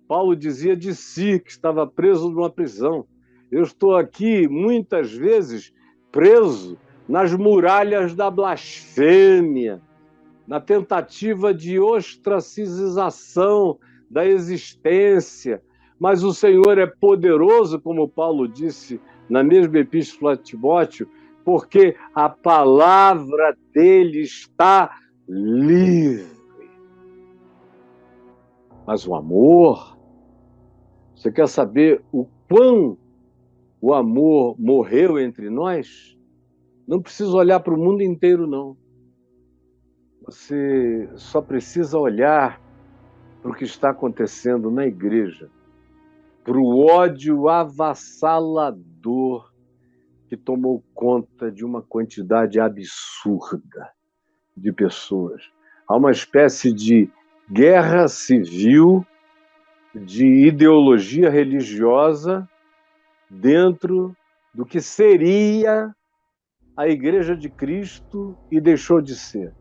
Paulo dizia de si, que estava preso numa prisão. Eu estou aqui, muitas vezes, preso nas muralhas da blasfêmia, na tentativa de ostracização da existência. Mas o Senhor é poderoso, como Paulo disse na mesma epístola a Timóteo, porque a palavra dele está livre. Mas o amor, você quer saber o quão o amor morreu entre nós? Não precisa olhar para o mundo inteiro, não. Você só precisa olhar para o que está acontecendo na igreja, para o ódio avassalador que tomou conta de uma quantidade absurda de pessoas. Há uma espécie de guerra civil, de ideologia religiosa dentro do que seria a Igreja de Cristo e deixou de ser.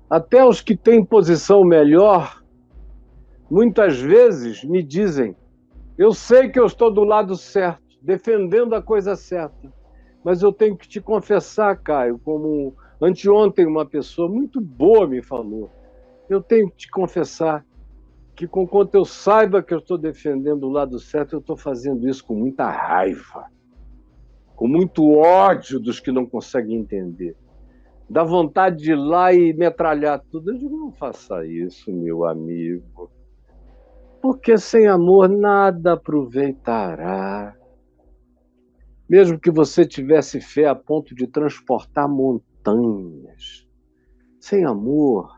Até os que têm posição melhor, muitas vezes me dizem: eu sei que eu estou do lado certo, defendendo a coisa certa, mas eu tenho que te confessar, Caio, como anteontem uma pessoa muito boa me falou, eu tenho que te confessar que, conquanto eu saiba que eu estou defendendo o lado certo, eu estou fazendo isso com muita raiva, com muito ódio dos que não conseguem entender. Dá vontade de ir lá e metralhar tudo. Eu digo: não faça isso, meu amigo, porque sem amor nada aproveitará. Mesmo que você tivesse fé a ponto de transportar montanhas, sem amor,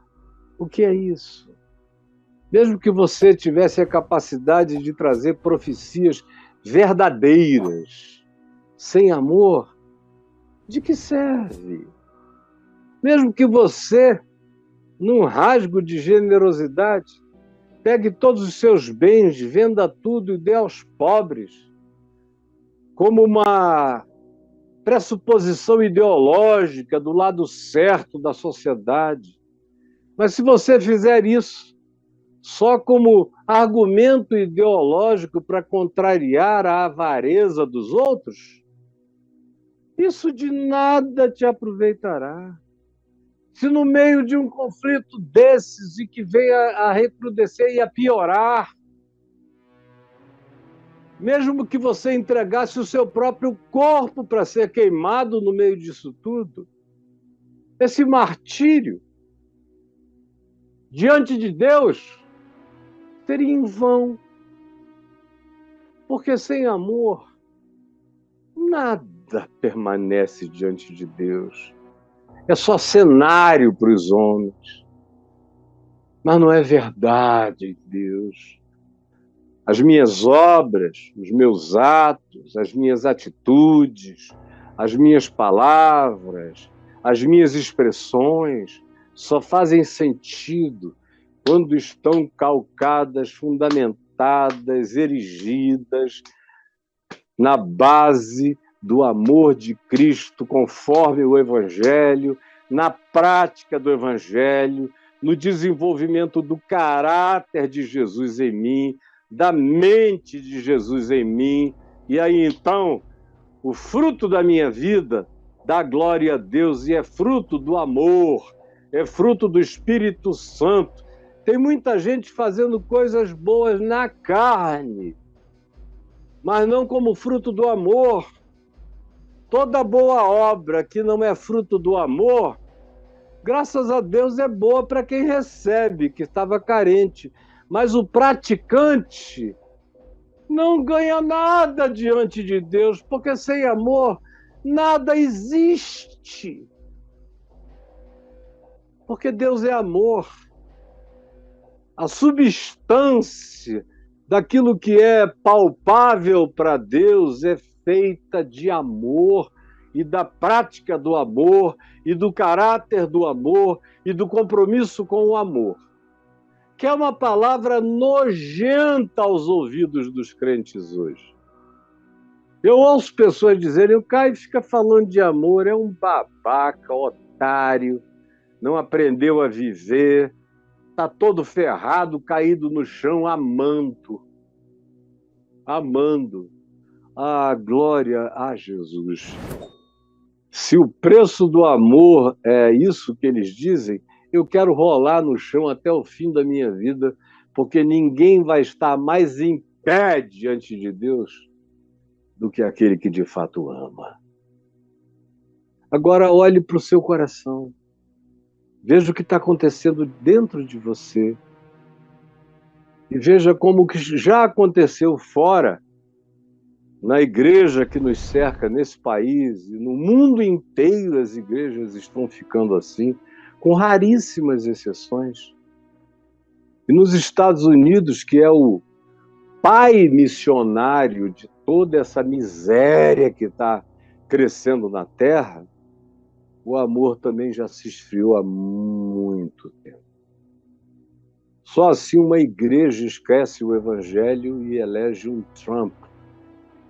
o que é isso? Mesmo que você tivesse a capacidade de trazer profecias verdadeiras, sem amor, de que serve? Mesmo que você, num rasgo de generosidade, pegue todos os seus bens, venda tudo e dê aos pobres, como uma pressuposição ideológica do lado certo da sociedade. Mas se você fizer isso só como argumento ideológico para contrariar a avareza dos outros, isso de nada te aproveitará. Se no meio de um conflito desses e que venha a recrudescer e a piorar, mesmo que você entregasse o seu próprio corpo para ser queimado no meio disso tudo, esse martírio diante de Deus seria em vão, porque sem amor nada permanece diante de Deus. É só cenário para os homens, mas não é verdade, Deus. As minhas obras, os meus atos, as minhas atitudes, as minhas palavras, as minhas expressões só fazem sentido quando estão calcadas, fundamentadas fundamentadas, erigidas na base do amor de Cristo, conforme o Evangelho, na prática do Evangelho, no desenvolvimento do caráter de Jesus em mim, da mente de Jesus em mim, e aí então o fruto da minha vida dá glória a Deus e é fruto do amor, é fruto do Espírito Santo. Tem muita gente fazendo coisas boas na carne, mas não como fruto do amor. Toda boa obra que não é fruto do amor, graças a Deus é boa para quem recebe, que estava carente. Mas o praticante não ganha nada diante de Deus, porque sem amor nada existe. Porque Deus é amor. A substância daquilo que é palpável para Deus é feita de amor e da prática do amor e do caráter do amor e do compromisso com o amor, que é uma palavra nojenta aos ouvidos dos crentes hoje. Eu ouço pessoas dizerem: o Caio fica falando de amor, é um babaca, otário, não aprendeu a viver, está todo ferrado, caído no chão, amando. Ah, glória a Jesus. Se o preço do amor é isso que eles dizem, eu quero rolar no chão até o fim da minha vida, porque ninguém vai estar mais em pé diante de Deus do que aquele que de fato ama. Agora olhe para o seu coração. Veja o que está acontecendo dentro de você. E veja como que já aconteceu fora, na igreja que nos cerca nesse país, e no mundo inteiro as igrejas estão ficando assim, com raríssimas exceções. E nos Estados Unidos, que é o pai missionário de toda essa miséria que está crescendo na Terra, o amor também já se esfriou há muito tempo. Só assim uma igreja esquece o Evangelho e elege um Trump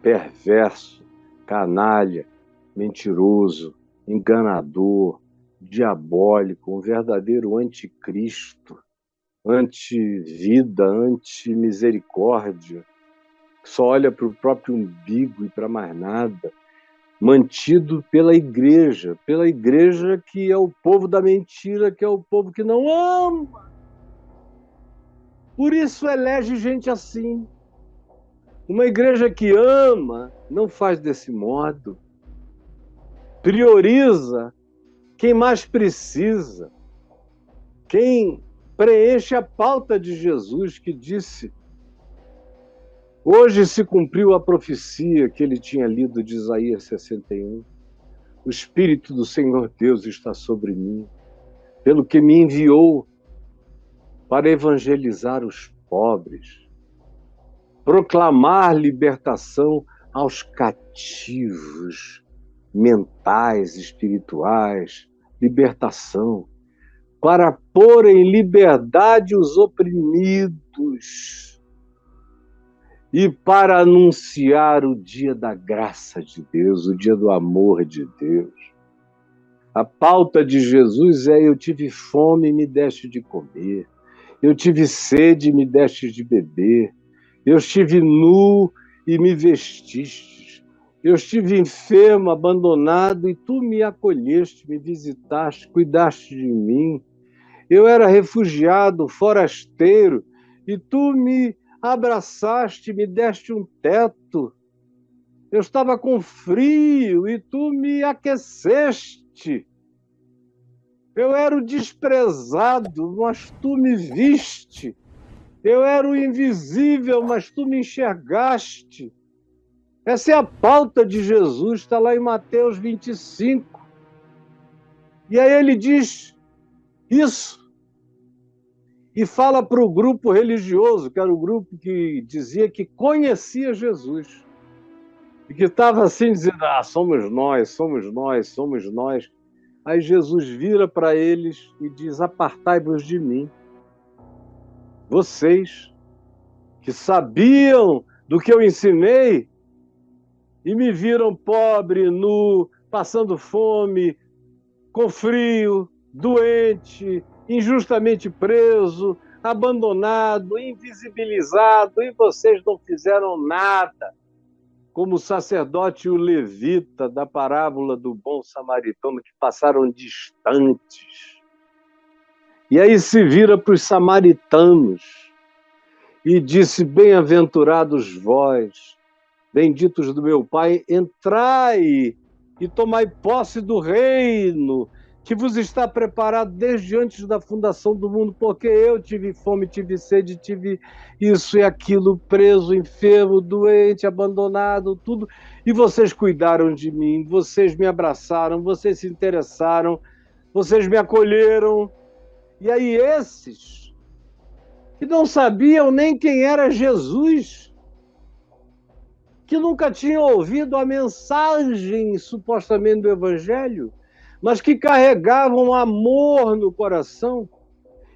perverso, canalha, mentiroso, enganador, diabólico, um verdadeiro anticristo, anti-vida, anti-misericórdia, que só olha para o próprio umbigo e para mais nada, mantido pela igreja que é o povo da mentira, que é o povo que não ama. Por isso elege gente assim. Uma igreja que ama não faz desse modo. Prioriza quem mais precisa. Quem preenche a pauta de Jesus, que disse: hoje se cumpriu a profecia que ele tinha lido de Isaías 61. O Espírito do Senhor Deus está sobre mim, pelo que me enviou para evangelizar os pobres, proclamar libertação aos cativos mentais, espirituais, libertação, para pôr em liberdade os oprimidos e para anunciar o dia da graça de Deus, o dia do amor de Deus. A pauta de Jesus é: eu tive fome e me deste de comer, eu tive sede e me deste de beber, eu estive nu e me vestistes, eu estive enfermo, abandonado, e tu me acolheste, me visitaste, cuidaste de mim. Eu era refugiado, forasteiro, e tu me abraçaste, me deste um teto. Eu estava com frio e tu me aqueceste. Eu era o desprezado, mas tu me viste. Eu era o invisível, mas tu me enxergaste. Essa é a pauta de Jesus, está lá em Mateus 25. E aí ele diz isso. E fala para o grupo religioso, que era o grupo que dizia que conhecia Jesus. E que estava assim dizendo: ah, somos nós, somos nós, somos nós. Aí Jesus vira para eles e diz: apartai-vos de mim, vocês que sabiam do que eu ensinei e me viram pobre, nu, passando fome, com frio, doente, injustamente preso, abandonado, invisibilizado, e vocês não fizeram nada. Como o sacerdote e o levita da parábola do bom samaritano, que passaram distantes. E aí se vira para os samaritanos e disse: bem-aventurados vós, benditos do meu Pai, entrai e tomai posse do reino que vos está preparado desde antes da fundação do mundo, porque eu tive fome, tive sede, tive isso e aquilo, preso, enfermo, doente, abandonado, tudo, e vocês cuidaram de mim, vocês me abraçaram, vocês se interessaram, vocês me acolheram. E aí esses que não sabiam nem quem era Jesus, que nunca tinham ouvido a mensagem supostamente do Evangelho, mas que carregavam amor no coração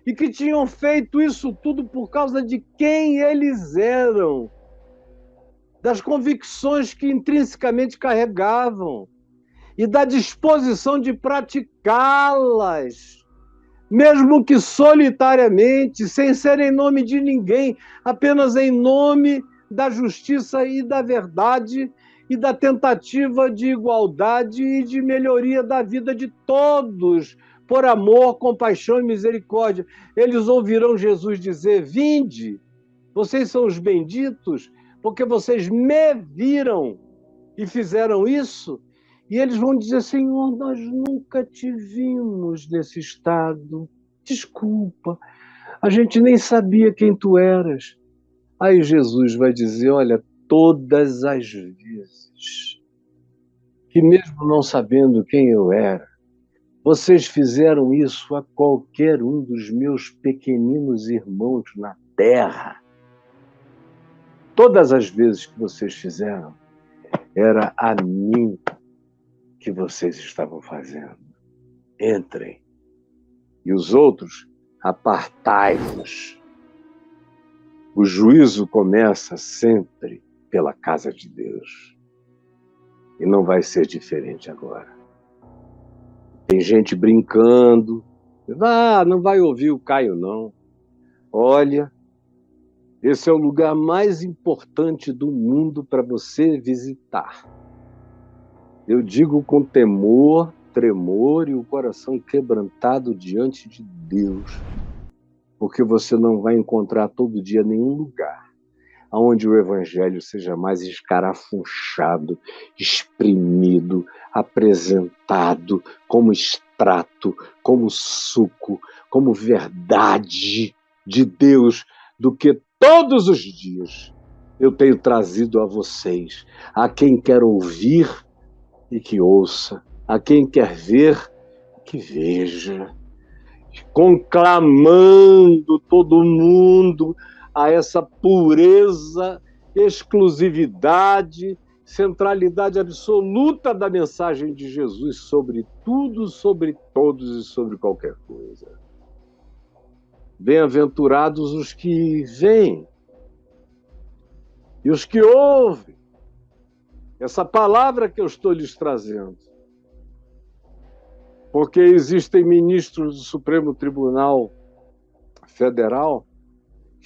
e que tinham feito isso tudo por causa de quem eles eram, das convicções que intrinsecamente carregavam e da disposição de praticá-las, mesmo que solitariamente, sem ser em nome de ninguém, apenas em nome da justiça e da verdade e da tentativa de igualdade e de melhoria da vida de todos, por amor, compaixão e misericórdia. Eles ouvirão Jesus dizer: vinde, vocês são os benditos, porque vocês me viram e fizeram isso. E eles vão dizer: Senhor, nós nunca te vimos nesse estado. Desculpa, a gente nem sabia quem tu eras. Aí Jesus vai dizer: olha, todas as vezes que mesmo não sabendo quem eu era, vocês fizeram isso a qualquer um dos meus pequeninos irmãos na terra. Todas as vezes que vocês fizeram, era a mim que vocês estavam fazendo. Entrem. E os outros, apartai-vos. O juízo começa sempre pela casa de Deus. E não vai ser diferente agora. Tem gente brincando. Não vai ouvir o Caio, não. Olha, esse é o lugar mais importante do mundo para você visitar. Eu digo com temor, tremor e o coração quebrantado diante de Deus, porque você não vai encontrar todo dia nenhum lugar onde o Evangelho seja mais escarafunchado, exprimido, apresentado como extrato, como suco, como verdade de Deus, do que todos os dias eu tenho trazido a vocês, a quem quer ouvir e que ouça, a quem quer ver, que veja, conclamando todo mundo a essa pureza, exclusividade, centralidade absoluta da mensagem de Jesus sobre tudo, sobre todos e sobre qualquer coisa. Bem-aventurados os que veem e os que ouvem essa palavra que eu estou lhes trazendo. Porque existem ministros do Supremo Tribunal Federal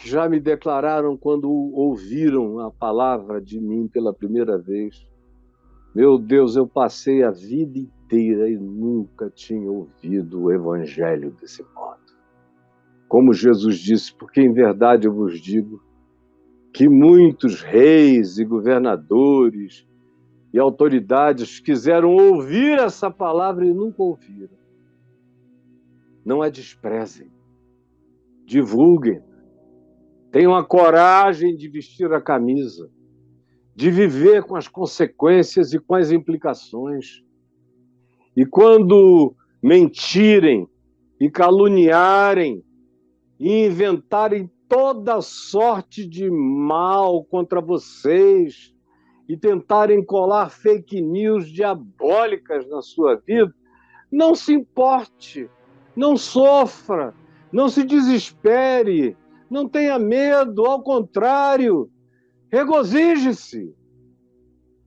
que já me declararam, quando ouviram a palavra de mim pela primeira vez: meu Deus, eu passei a vida inteira e nunca tinha ouvido o Evangelho desse modo. Como Jesus disse: porque em verdade eu vos digo que muitos reis e governadores e autoridades quiseram ouvir essa palavra e nunca ouviram. Não a desprezem, divulguem, tenham a coragem de vestir a camisa, de viver com as consequências e com as implicações. E quando mentirem e caluniarem e inventarem toda sorte de mal contra vocês, e tentarem colar fake news diabólicas na sua vida, não se importe, não sofra, não se desespere, Não tenha medo, ao contrário, regozije-se.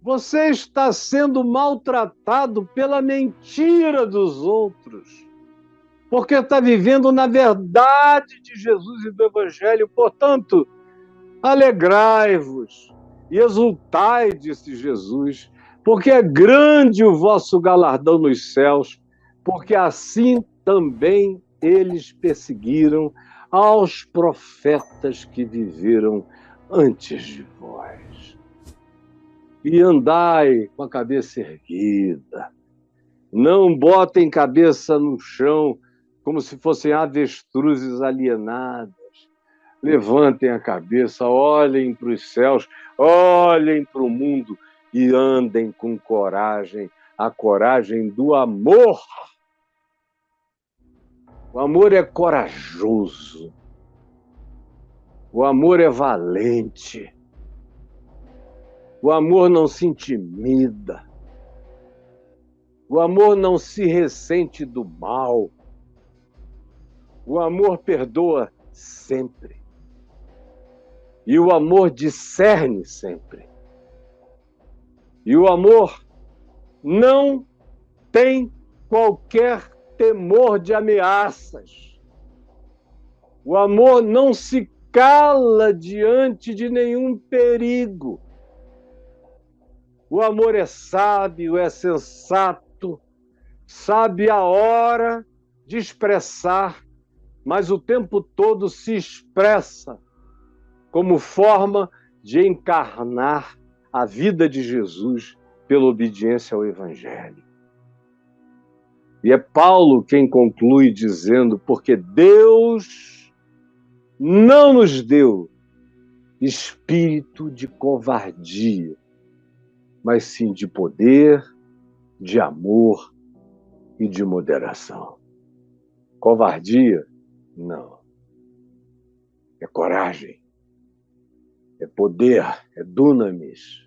Você está sendo maltratado pela mentira dos outros, porque está vivendo na verdade de Jesus e do Evangelho. Portanto, alegrai-vos e exultai, disse Jesus, porque é grande o vosso galardão nos céus, porque assim também eles perseguiram aos profetas que viveram antes de vós. E andai com a cabeça erguida, não botem cabeça no chão como se fossem avestruzes alienadas. Levantem a cabeça, olhem para os céus, olhem para o mundo e andem com coragem, a coragem do amor. O amor é corajoso, o amor é valente, o amor não se intimida, o amor não se ressente do mal, o amor perdoa sempre. E o amor discerne sempre. E o amor não tem qualquer temor de ameaças. O amor não se cala diante de nenhum perigo. O amor é sábio, é sensato, sabe a hora de expressar, mas o tempo todo se expressa como forma de encarnar a vida de Jesus pela obediência ao Evangelho. E é Paulo quem conclui dizendo, porque Deus não nos deu espírito de covardia, mas sim de poder, de amor e de moderação. Covardia? Não. É coragem. É poder, é dunamis,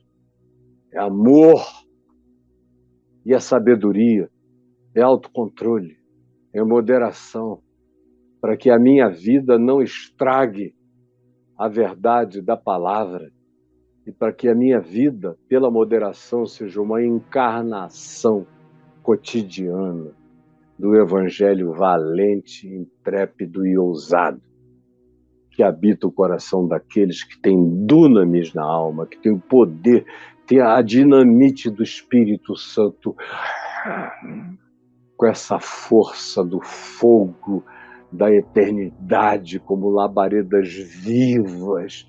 é amor, e a sabedoria, é autocontrole, é moderação, para que a minha vida não estrague a verdade da palavra e para que a minha vida, pela moderação, seja uma encarnação cotidiana do Evangelho valente, intrépido e ousado, que habita o coração daqueles que têm dunamis na alma, que têm o poder, tem a dinamite do Espírito Santo, com essa força do fogo da eternidade, como labaredas vivas,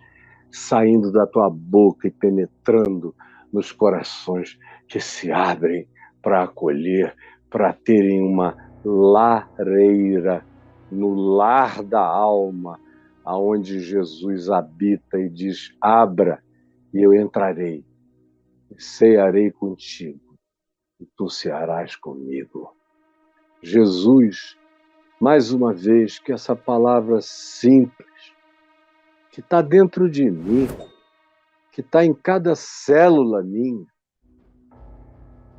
saindo da tua boca e penetrando nos corações que se abrem para acolher, para terem uma lareira no lar da alma, aonde Jesus habita e diz, abra e eu entrarei, cearei contigo e tu cearás comigo. Jesus, mais uma vez, que essa palavra simples, que está dentro de mim, que está em cada célula minha,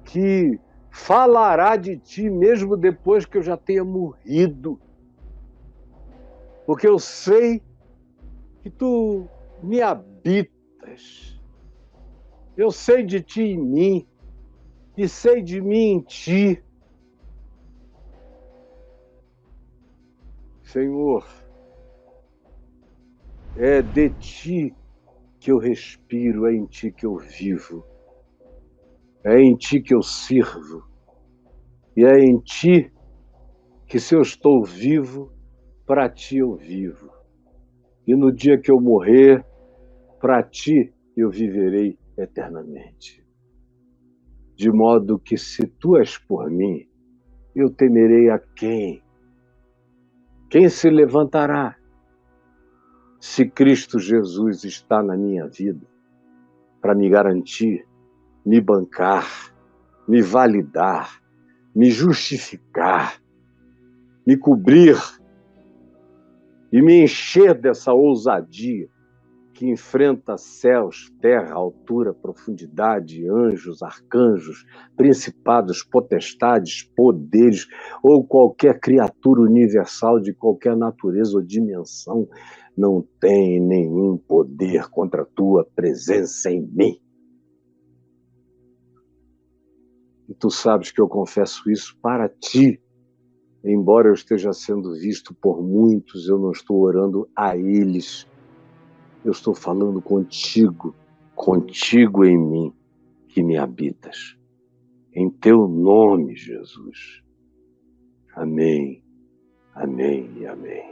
que falará de ti mesmo depois que eu já tenha morrido, porque eu sei que tu me habitas, eu sei de ti em mim, e sei de mim em ti. Senhor, é de ti que eu respiro, é em ti que eu vivo, é em ti que eu sirvo, e é em ti que, se eu estou vivo, para ti eu vivo. E no dia que eu morrer, para ti eu viverei eternamente. De modo que, se tu és por mim, eu temerei a quem? Quem se levantará? Se Cristo Jesus está na minha vida, para me garantir, me bancar, me validar, me justificar, me cobrir e me encher dessa ousadia que enfrenta céus, terra, altura, profundidade, anjos, arcanjos, principados, potestades, poderes, ou qualquer criatura universal de qualquer natureza ou dimensão, não tem nenhum poder contra a tua presença em mim. E tu sabes que eu confesso isso para ti. Embora eu esteja sendo visto por muitos, eu não estou orando a eles. Eu estou falando contigo, contigo em mim, que me habitas. Em teu nome, Jesus. Amém, amém e amém.